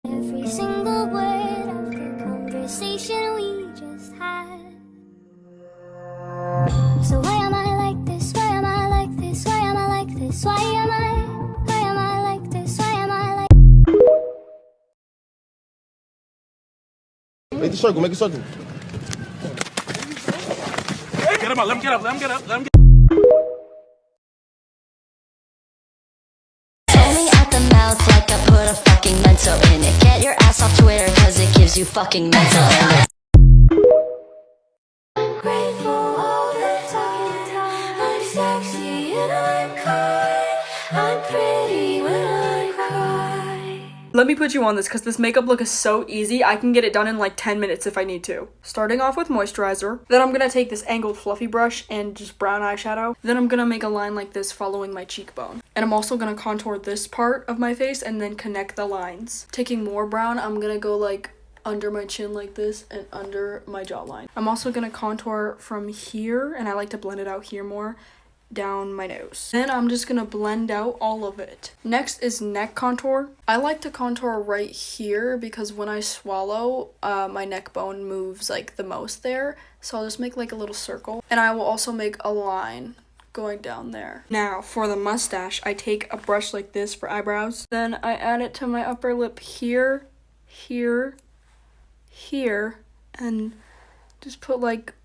Every single word of the conversation we just had. So why am I like this? Why am I like this? Why am I like this? Why am I like this? Why am I like Make the circle, make a circle. Get him up, let him get up, let him get up, let him get Foaming at the mouth like I put a fucking mental in it. Get your ass off Twitter cause it gives you fucking mental in it. I'm grateful all the time. I'm sexy and I'm kind. I'm pretty when I cry. Let me put you on this because this makeup look is so easy. I can get it done in like 10 minutes if I need to. Starting off with moisturizer. Then I'm going to take this angled fluffy brush and just brown eyeshadow. Then I'm going to make a line like this following my cheekbone. And I'm also going to contour this part of my face and then connect the lines. Taking more brown, I'm going to go like under my chin like this and under my jawline. I'm also going to contour from here, and I like to blend it out here more, down my nose. Then I'm just gonna blend out all of it. Next is neck contour. I like to contour right here because when I swallow, my neck bone moves like the most there. So I'll just make like a little circle. And I will also make a line going down there. Now for the mustache, I take a brush like this for eyebrows. Then I add it to my upper lip here, here, here, and just put like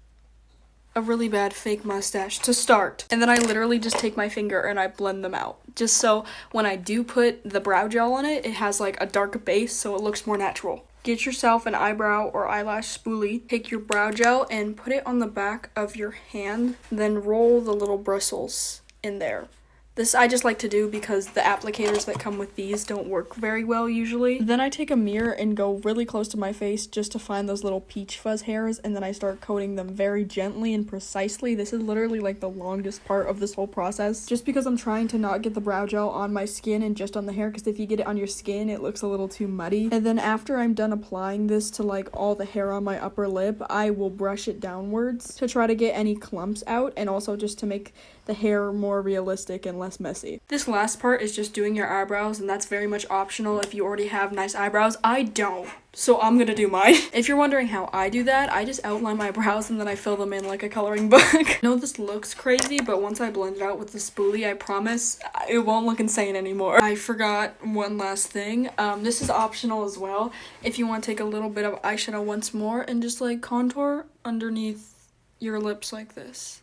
a really bad fake mustache to start. And then I literally just take my finger and I blend them out. Just so when I do put the brow gel on it, it has like a dark base so it looks more natural. Get yourself an eyebrow or eyelash spoolie. Take your brow gel and put it on the back of your hand. Then roll the little bristles in there. This I just like to do because the applicators that come with these don't work very well usually. Then I take a mirror and go really close to my face just to find those little peach fuzz hairs, and then I start coating them very gently and precisely. This is literally like the longest part of this whole process, just because I'm trying to not get the brow gel on my skin and just on the hair, because if you get it on your skin it looks a little too muddy. And then after I'm done applying this to like all the hair on my upper lip, I will brush it downwards to try to get any clumps out, and also just to make the hair more realistic and less messy. This last part is just doing your eyebrows, and that's very much optional if you already have nice eyebrows. I don't, so I'm gonna do mine. If you're wondering how I do that, I just outline my brows and then I fill them in like a coloring book. I know this looks crazy, but once I blend it out with the spoolie, I promise it won't look insane anymore. I forgot one last thing. This is optional as well. If you want to take a little bit of eyeshadow once more and just like contour underneath your lips like this,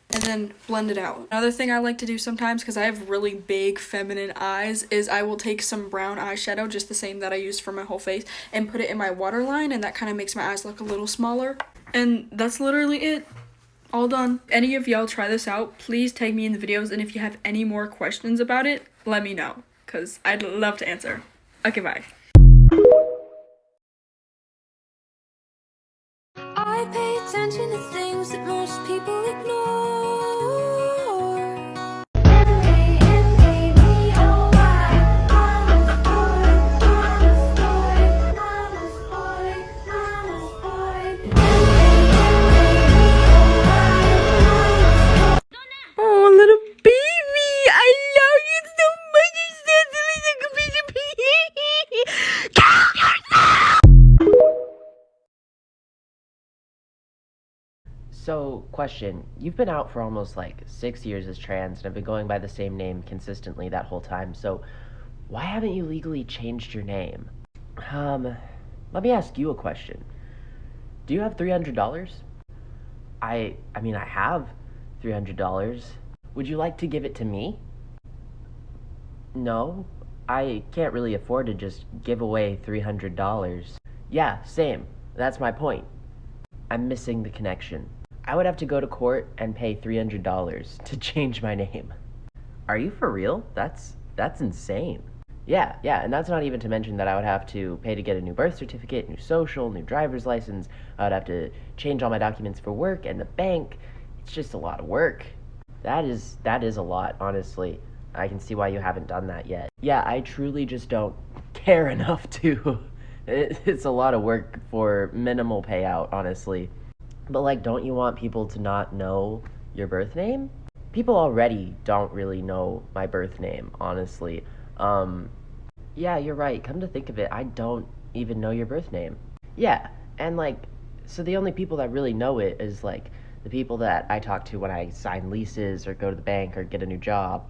and then blend it out. Another thing I like to do sometimes, because I have really big feminine eyes, is I will take some brown eyeshadow, just the same that I used for my whole face, and put it in my waterline, and that kind of makes my eyes look a little smaller. And that's literally it. All done. If any of y'all try this out, please tag me in the videos, and if you have any more questions about it, let me know, because I'd love to answer. Okay, bye. I pay attention to things that most people ignore. Oh, little baby, I love you so much. You're so silly, like a piece of So, question. You've been out for almost like 6 years as trans and have been going by the same name consistently that whole time, so why haven't you legally changed your name? Let me ask you a question. Do you have $300? I mean, I have $300. Would you like to give it to me? No, I can't really afford to just give away $300. Yeah, same. That's my point. I'm missing the connection. I would have to go to court and pay $300 to change my name. Are you for real? That's insane. Yeah, and that's not even to mention that I would have to pay to get a new birth certificate, new social, new driver's license. I would have to change all my documents for work and the bank. It's just a lot of work. That is a lot, honestly. I can see why you haven't done that yet. Yeah, I truly just don't care enough to. It's a lot of work for minimal payout, honestly. But like, don't you want people to not know your birth name? People already don't really know my birth name, honestly. Yeah, you're right. Come to think of it, I don't even know your birth name. Yeah, and like, so the only people that really know it is like the people that I talk to when I sign leases or go to the bank or get a new job.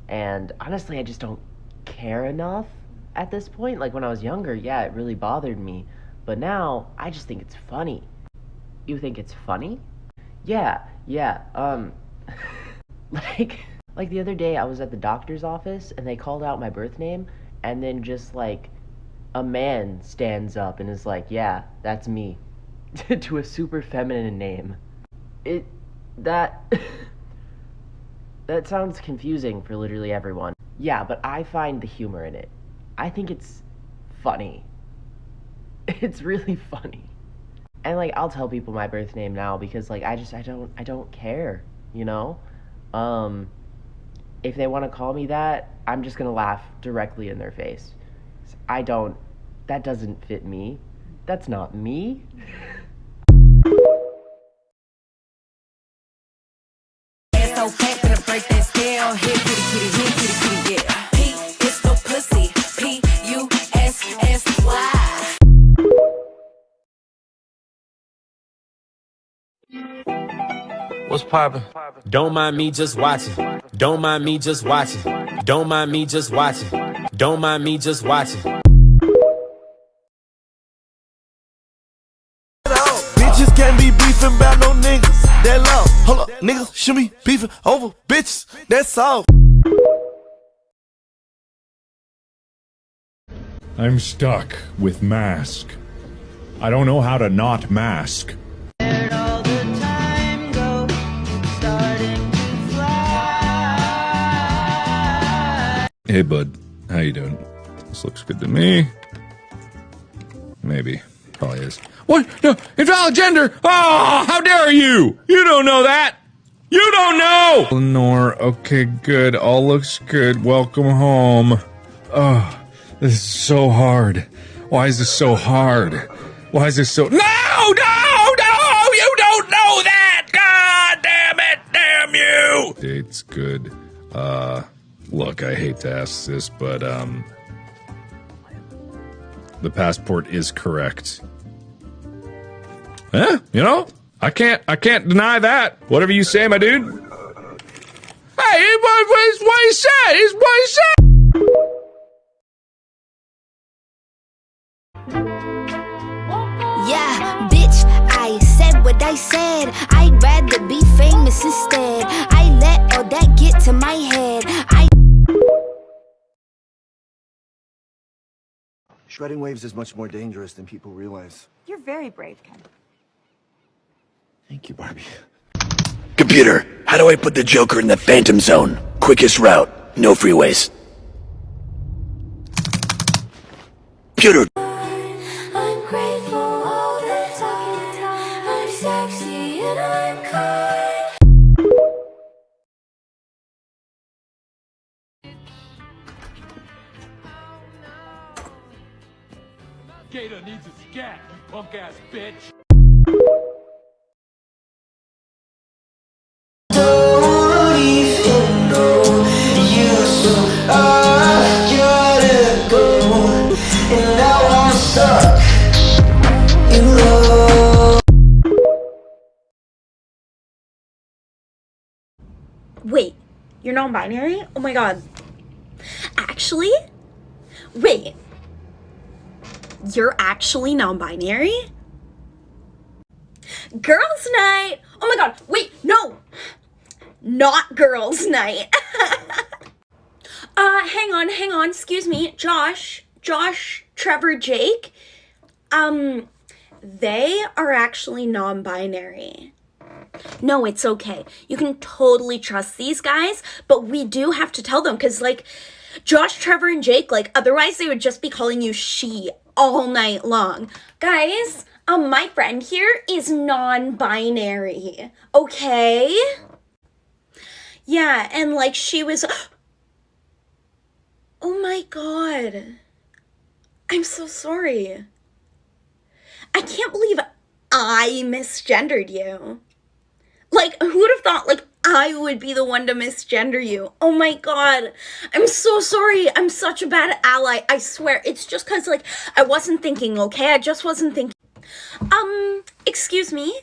And honestly, I just don't care enough at this point. Like when I was younger, yeah, it really bothered me. But now, I just think it's funny. You think it's funny? Yeah, yeah, like, like the other day I was at the doctor's office and they called out my birth name and then just like a man stands up and is like, yeah, that's me. To a super feminine name. That that sounds confusing for literally everyone. Yeah, but I find the humor in it. I think it's funny. It's really funny. And like I'll tell people my birth name now because like I don't care, you know? If they want to call me that, I'm just going to laugh directly in their face. That doesn't fit me. That's not me. So fat for the break that scale. Here, kitty, kitty, here, kitty, kitty, yeah. P is for pussy. Pussy. What's poppin'? Don't mind me just watching. Don't mind me just watching. Don't mind me just watching. Don't mind me just watching. Bitches can't be beefing about no niggas. That low. Hold up, niggas should be beefing over bitches. That's all. I'm stuck with mask. I don't know how to not mask. Hey bud, how you doing? This looks good to me. Maybe. Probably is. What? No, invalid gender! Oh, how dare you! You don't know that! You don't know! Lenore, okay, good. All looks good. Welcome home. Oh, this is so hard. Why is this so hard? Why is this so— No! You don't know that! God damn it! Damn you! Date's good. Look, I hate to ask this, but, the passport is correct. Eh? You know? I can't deny that. Whatever you say, my dude. Hey, it's what he said! It's what he said! Yeah, bitch, I said what I said. I'd rather be famous instead. I let all that get to my head. Shredding waves is much more dangerous than people realize. You're very brave, Ken. Thank you, Barbie. Computer, how do I put the Joker in the Phantom Zone? Quickest route, no freeways. Computer. I'm grateful all the time. I'm sexy and I'm kind. Gator needs a scat, you punk ass bitch. Wait, you're non-binary? Oh my god. Actually? Wait. You're actually non-binary? Girls' night! Oh my god, wait, no! Not girls' night. Hang on, excuse me. Josh, Trevor, Jake. They are actually non-binary. No, it's okay. You can totally trust these guys, but we do have to tell them, because, like, Josh, Trevor, and Jake, like, otherwise they would just be calling you she all night long. Guys, my friend here is non-binary, okay? Yeah, and, like, she was— Oh my god. I'm so sorry. I can't believe I misgendered you. Like, who would have thought, like, I would be the one to misgender you. Oh my god. I'm so sorry. I'm such a bad ally. I swear. It's just because, like, I wasn't thinking, okay? I just wasn't thinking. Excuse me?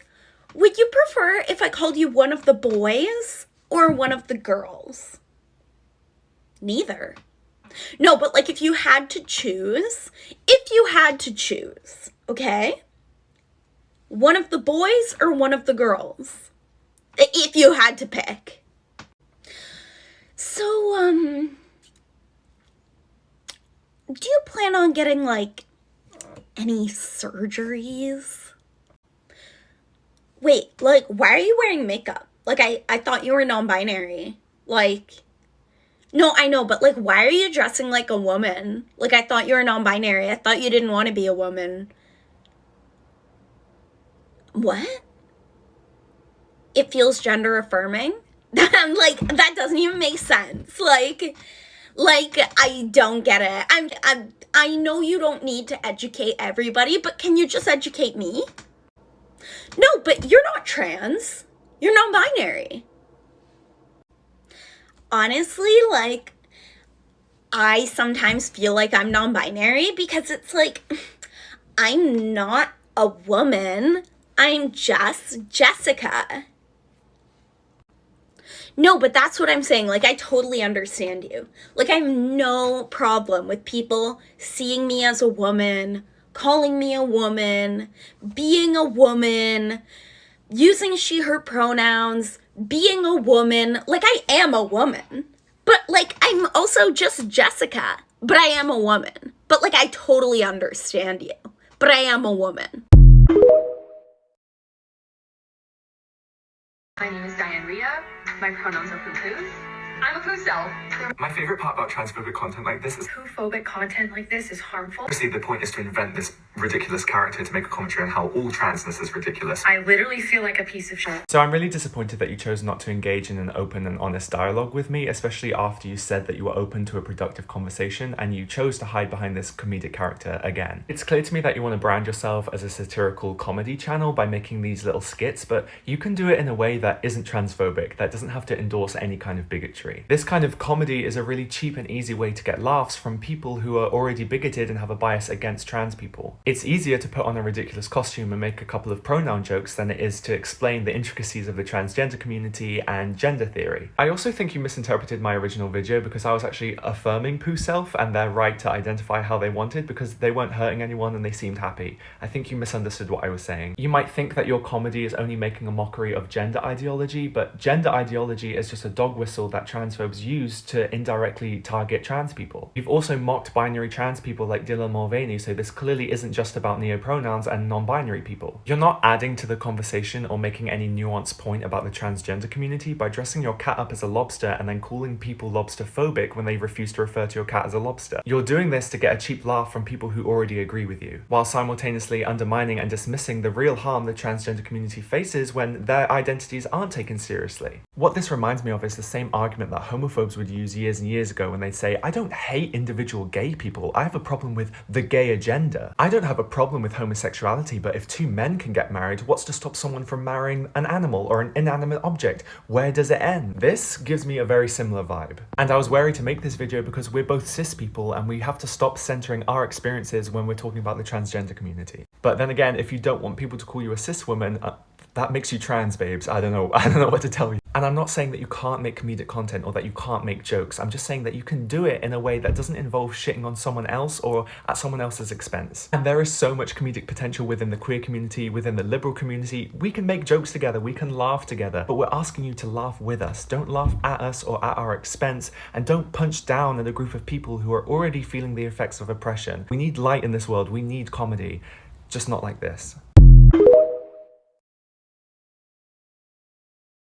Would you prefer if I called you one of the boys or one of the girls? Neither. No, but, like, if you had to choose, okay? One of the boys or one of the girls? If you had to pick. So, do you plan on getting, like, any surgeries? Wait, like, why are you wearing makeup? Like, I thought you were non-binary. Like, no, I know, but, like, why are you dressing like a woman? Like, I thought you were non-binary. I thought you didn't want to be a woman. What? It feels gender affirming? Like, that doesn't even make sense. Like, I don't get it. I know you don't need to educate everybody, but can you just educate me? No, but you're not trans. You're non-binary. Honestly, like, I sometimes feel like I'm non-binary because it's like, I'm not a woman. I'm just Jessica. No, but that's what I'm saying. Like, I totally understand you. Like, I have no problem with people seeing me as a woman, calling me a woman, being a woman, using she, her pronouns, being a woman. Like, I am a woman. But, like, I'm also just Jessica. But I am a woman. But, like, I totally understand you. But I am a woman. My name is Diane Rhea. My pronouns are poo-poos. I'm a poo-cell. My favorite part about transphobic content like this is Poo-phobic content like this is harmful. obviously the point is to invent this ridiculous character to make a commentary on how all transness is ridiculous. I literally feel like a piece of shit. So I'm really disappointed that you chose not to engage in an open and honest dialogue with me, especially after you said that you were open to a productive conversation and you chose to hide behind this comedic character again. It's clear to me that you want to brand yourself as a satirical comedy channel by making these little skits, but you can do it in a way that isn't transphobic, that doesn't have to endorse any kind of bigotry. This kind of comedy is a really cheap and easy way to get laughs from people who are already bigoted and have a bias against trans people. It's easier to put on a ridiculous costume and make a couple of pronoun jokes than it is to explain the intricacies of the transgender community and gender theory. I also think you misinterpreted my original video because I was actually affirming Pooh Self and their right to identify how they wanted because they weren't hurting anyone and they seemed happy. I think you misunderstood what I was saying. You might think that your comedy is only making a mockery of gender ideology, but gender ideology is just a dog whistle that transphobes use to indirectly target trans people. You've also mocked binary trans people like Dylan Mulvaney, so this clearly isn't just about neopronouns and non-binary people. You're not adding to the conversation or making any nuanced point about the transgender community by dressing your cat up as a lobster and then calling people lobster-phobic when they refuse to refer to your cat as a lobster. You're doing this to get a cheap laugh from people who already agree with you, while simultaneously undermining and dismissing the real harm the transgender community faces when their identities aren't taken seriously. What this reminds me of is the same argument that homophobes would use years and years ago when they'd say, I don't hate individual gay people, I have a problem with the gay agenda. I don't have a problem with homosexuality, but if two men can get married, what's to stop someone from marrying an animal or an inanimate object? Where does it end? This gives me a very similar vibe. And I was wary to make this video because we're both cis people and we have to stop centering our experiences when we're talking about the transgender community. But then again, if you don't want people to call you a cis woman, that makes you trans, babes. I don't know what to tell you. And I'm not saying that you can't make comedic content or that you can't make jokes. I'm just saying that you can do it in a way that doesn't involve shitting on someone else or at someone else's expense. And there is so much comedic potential within the queer community, within the liberal community. We can make jokes together, we can laugh together, but we're asking you to laugh with us. Don't laugh at us or at our expense, and don't punch down at a group of people who are already feeling the effects of oppression. We need light in this world, we need comedy, just not like this.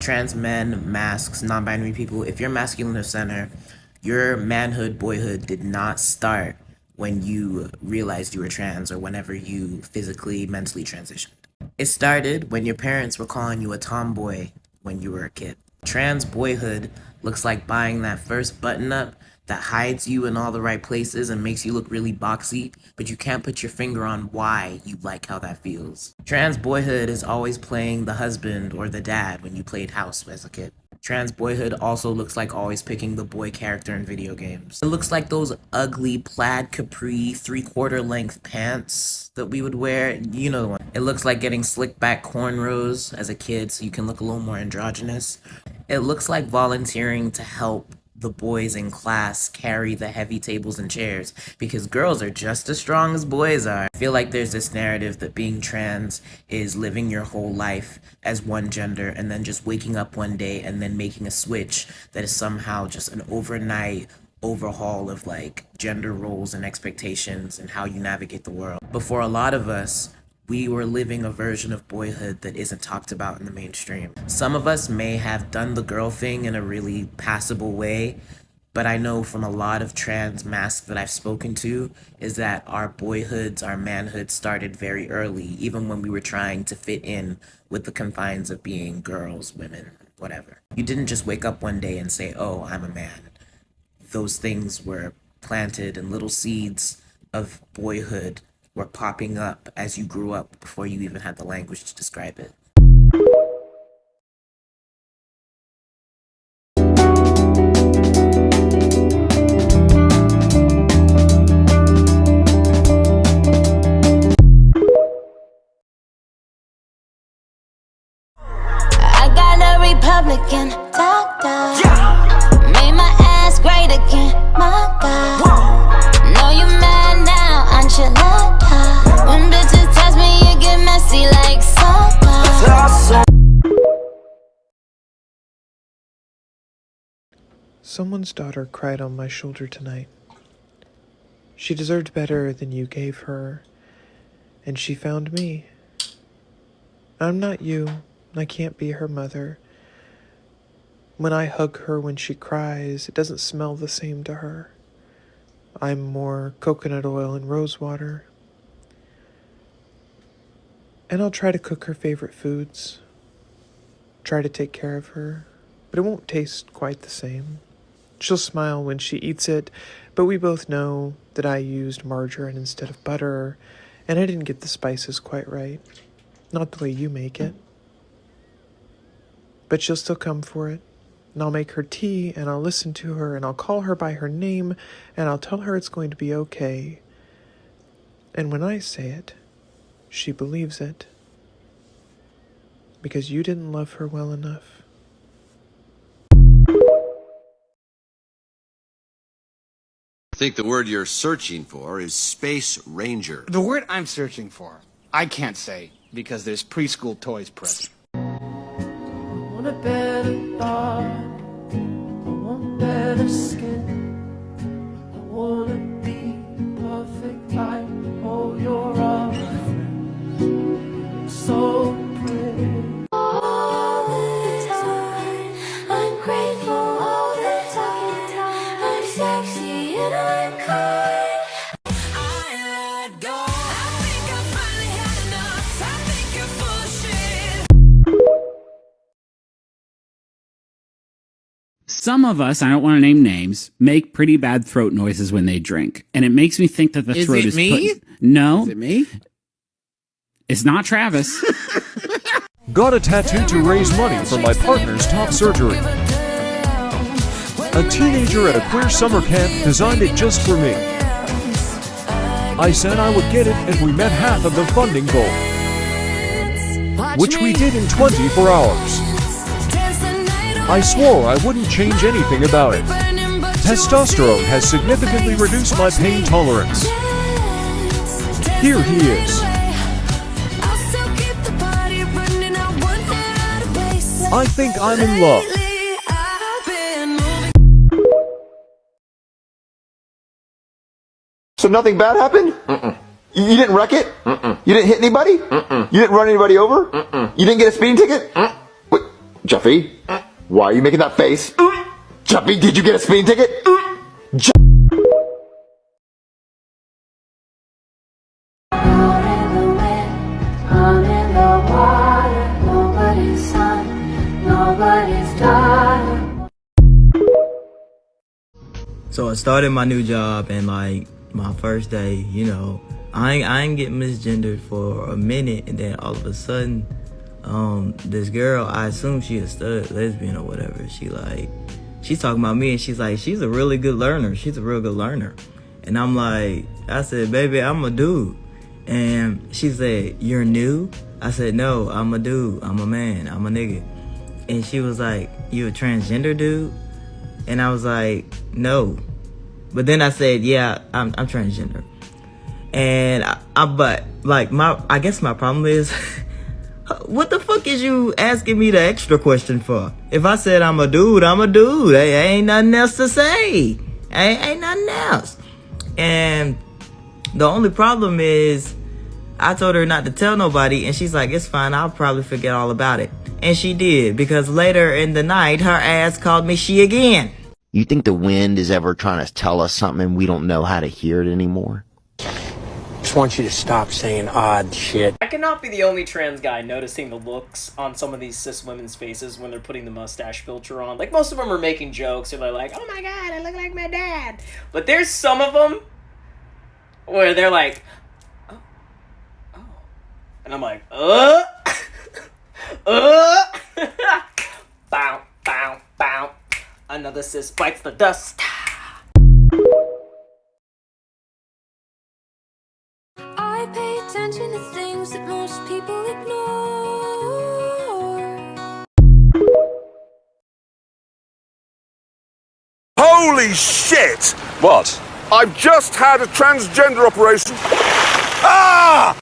Trans men, masks, non-binary people, if you're masculine or center, your manhood, boyhood did not start when you realized you were trans or whenever you physically, mentally transitioned. It started when your parents were calling you a tomboy when you were a kid. Trans boyhood looks like buying that first button-up that hides you in all the right places and makes you look really boxy, but you can't put your finger on why you like how that feels. Trans boyhood is always playing the husband or the dad when you played house as a kid. Trans boyhood also looks like always picking the boy character in video games. It looks like those ugly plaid capri 3/4 length pants that we would wear. You know the one. It looks like getting slick back cornrows as a kid so you can look a little more androgynous. It looks like volunteering to help the boys in class carry the heavy tables and chairs because girls are just as strong as boys are. I feel like there's this narrative that being trans is living your whole life as one gender and then just waking up one day and then making a switch that is somehow just an overnight overhaul of like gender roles and expectations and how you navigate the world. But for a lot of us, we were living a version of boyhood that isn't talked about in the mainstream. Some of us may have done the girl thing in a really passable way, but I know from a lot of trans masks that I've spoken to is that our boyhoods, our manhoods started very early, even when we were trying to fit in with the confines of being girls, women, whatever. You didn't just wake up one day and say, oh, I'm a man. Those things were planted and little seeds of boyhood were popping up as you grew up before you even had the language to describe it. I got a Republican doctor. Made my ass great again, my God. Know you mad now, enchilada. When bitches touch me, you get messy like soda. Someone's daughter cried on my shoulder tonight. She deserved better than you gave her, and she found me. I'm not you. I can't be her mother. When I hug her when she cries, it doesn't smell the same to her. I'm more coconut oil and rose water. And I'll try to cook her favorite foods. Try to take care of her, but it won't taste quite the same. She'll smile when she eats it, but we both know that I used margarine instead of butter, and I didn't get the spices quite right. Not the way you make it. But she'll still come for it. And I'll make her tea, and I'll listen to her, and I'll call her by her name, and I'll tell her it's going to be okay. And when I say it, she believes it. Because you didn't love her well enough. I think the word you're searching for is Space Ranger. The word I'm searching for, I can't say because there's preschool toys present. Want a better body, I want better skin. I wanna be perfect like all your other friends. So pretty. All the time, I'm grateful all the time. I'm sexy and I'm kind. I let go. I think I finally had enough. I think you're full of shit. Some of us, I don't want to name names, make pretty bad throat noises when they drink. And it makes me think that the throat is me? No. Is it me? It's not Travis. Got a tattoo to raise money for my partner's top surgery. A teenager at a queer summer camp designed it just for me. I said I would get it if we met half of the funding goal, which we did in 24 hours. I swore I wouldn't change anything about it. Testosterone has significantly reduced my pain tolerance. Here he is. I think I'm in love. So nothing bad happened? You didn't wreck it? You didn't hit anybody? You didn't run anybody over? You didn't get a speeding ticket? Wait, Jeffy, why are you making that face? Jeffy, did you get a speeding ticket? I'm in the water, nobody's son, nobody's daughter. So I started my new job and like my first day, you know, I ain't get misgendered for a minute, and then all of a sudden, this girl, I assume she a stud lesbian or whatever. She's talking about me, and she's like, she's a really good learner. She's a real good learner. And I'm like, I said, baby, I'm a dude. And she said, you're new? I said, no, I'm a dude. I'm a man. I'm a nigga. And she was like, you a transgender dude? And I was like, no. But then I said, yeah, I'm transgender. And I guess my problem is, what the fuck is you asking me the extra question for? If I said I'm a dude, I'm a dude. Ain't nothing else to say. Ain't nothing else. And the only problem is, I told her not to tell nobody, and she's like, it's fine, I'll probably forget all about it. And she did, because later in the night, her ass called me she again. You think the wind is ever trying to tell us something and we don't know how to hear it anymore? Just want you to stop saying odd shit. I cannot be the only trans guy noticing the looks on some of these cis women's faces when they're putting the mustache filter on. Like, most of them are making jokes, or they're like, oh my god, I look like my dad. But there's some of them where they're like, oh. And I'm like, bow, bow, bow. Another cis bites the dust. I pay attention to things that most people ignore. Holy shit! What? I've just had a transgender operation. Ah!